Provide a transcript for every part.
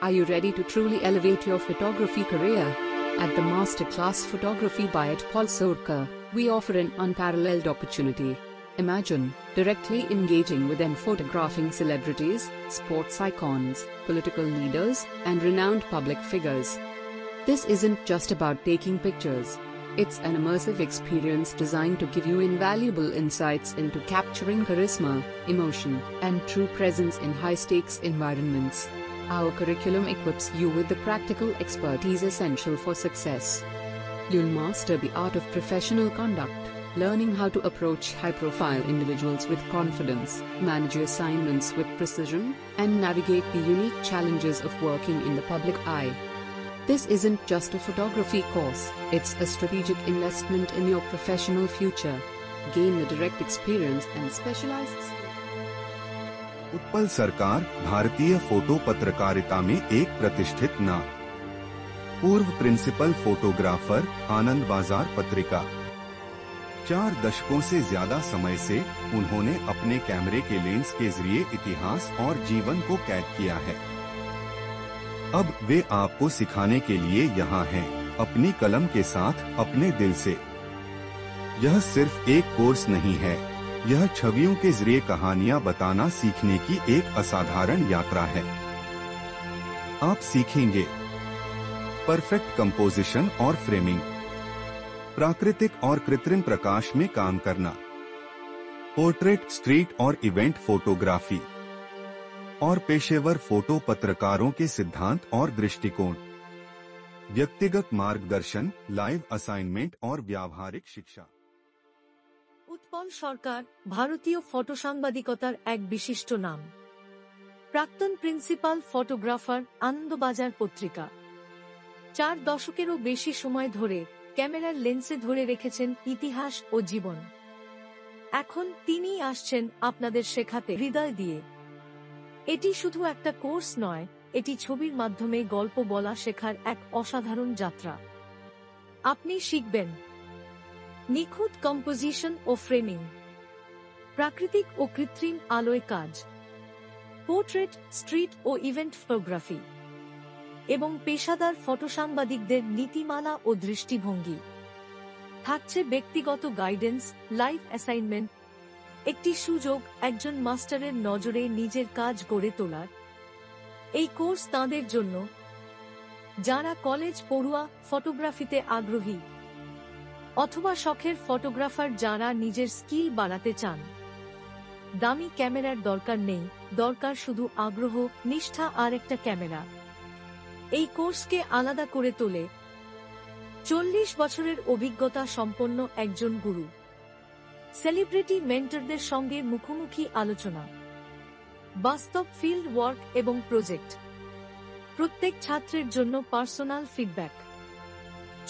Are you ready to truly elevate your photography career? At the Masterclass Photography by Utpal Sorkar, we offer an unparalleled opportunity. Imagine directly engaging with and photographing celebrities, sports icons, political leaders, and renowned public figures. This isn't just about taking pictures. It's an immersive experience designed to give you invaluable insights into capturing charisma, emotion, and true presence in high-stakes environments. Our curriculum equips you with the practical expertise essential for success. You'll master the art of professional conduct, learning how to approach high-profile individuals with confidence, manage your assignments with precision, and navigate the unique challenges of working in the public eye. This isn't just a photography course, it's a strategic investment in your professional future. Gain the direct experience and specialized skills. Utpal सरकार भारतीय photo पत्रकारिता में एक प्रतिष्ठित नाम। पूर्व principal photographer, आनंद बाजार पत्रिका। 4 दशकों से ज्यादा समय से उन्होंने अपने कैमरे के लेंस के जरिए इतिहास और जीवन को कैद किया है। अब वे आपको सिखाने के लिए यहाँ हैं, अपनी कलम के साथ, अपने दिल से। यह सिर्फ एक कोर्स नहीं है, यह छवियों के जरिए कहानियां बताना सीखने की एक असाधारण यात्रा है। आप सीखेंगे परफेक्ट कंपोजिशन और फ्रेमिंग, प्राकृतिक और कृत्रिम प्रकाश में काम करना, पोर्ट्रेट, स्ट्रीट और इवेंट फोटोग्राफी, और पेशेवर फोटो पत्रकारों के सिद्धांत और दृष्टिकोण, व्यक्तिगत मार्गदर्शन, लाइव असाइनमेंट और व्यावहारिक शिक्षा। উৎপল সরকার ভারতীয় ফটো সাংবাদিকতার এক বিশিষ্ট নাম। প্রাক্তন প্রিন্সিপাল ফটোগ্রাফার, আনন্দবাজার পত্রিকা। 4 দশকেরও বেশি সময় ধরে ক্যামেরার লেন্সে ধরে রেখেছেন ইতিহাস ও জীবন। এখন তিনিই আসছেন আপনাদের শেখাতে হৃদয় দিয়ে। এটি শুধু একটা কোর্স নয়, এটি ছবির মাধ্যমে গল্প বলা শেখার এক অসাধারণ যাত্রা। আপনি শিখবেন নিখুঁত কম্পোজিশন ও ফ্রেমিং, প্রাকৃতিক ও কৃত্রিম আলোয় কাজ, পোর্ট্রেট, স্ট্রিট ও ইভেন্ট ফটোগ্রাফি, এবং পেশাদার ফটোসাংবাদিকদের নীতিমালা ও দৃষ্টিভঙ্গি। থাকছে ব্যক্তিগত গাইডেন্স, লাইভ অ্যাসাইনমেন্ট, একটি সুযোগ একজন মাস্টারের নজরে নিজের কাজ গড়ে তোলার। এই কোর্স তাঁদের জন্য যারা কলেজ পড়ুয়া, ফটোগ্রাফিতে আগ্রহী, অথবা শখের ফটোগ্রাফার যারা নিজের স্কিল বাড়াতে চান। দামি ক্যামেরার দরকার নেই, দরকার শুধু আগ্রহ, নিষ্ঠা আর একটা ক্যামেরা। এই কোর্সকে আলাদা করে তোলে 40 বছরের অভিজ্ঞতা সম্পন্ন একজন গুরু, সেলিব্রিটি মেন্টরদের সঙ্গে মুখোমুখি আলোচনা, বাস্তব ফিল্ড ওয়ার্ক এবং প্রজেক্ট, প্রত্যেক ছাত্রের জন্য পার্সোনাল ফিডব্যাক,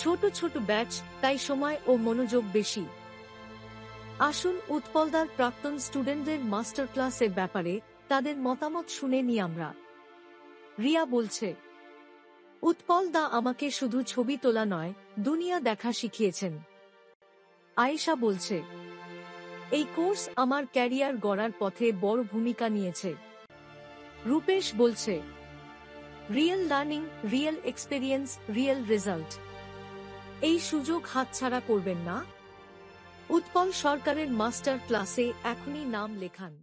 ছোট ছোট ব্যাচ, তাই সময় ও মনোযোগ বেশি। আসুন উৎপলদার প্রাক্তন স্টুডেন্টদের মাস্টার ক্লাসের ব্যাপারে তাদের মতামত শুনে নি আমরা। রিয়া বলছে, উৎপলদা আমাকে শুধু ছবি তোলা নয়, দুনিয়া দেখা শিখিয়েছেন। আয়েশা বলছে, এই কোর্স আমার ক্যারিয়ার গড়ার পথে বড় ভূমিকা নিয়েছে। রূপেশ বলছে, real learning, real experience, real result. এই সুযোগ হাতছাড়া করবেন না। উৎপল সরকারের মাস্টার ক্লাসে এখনই নাম লেখান।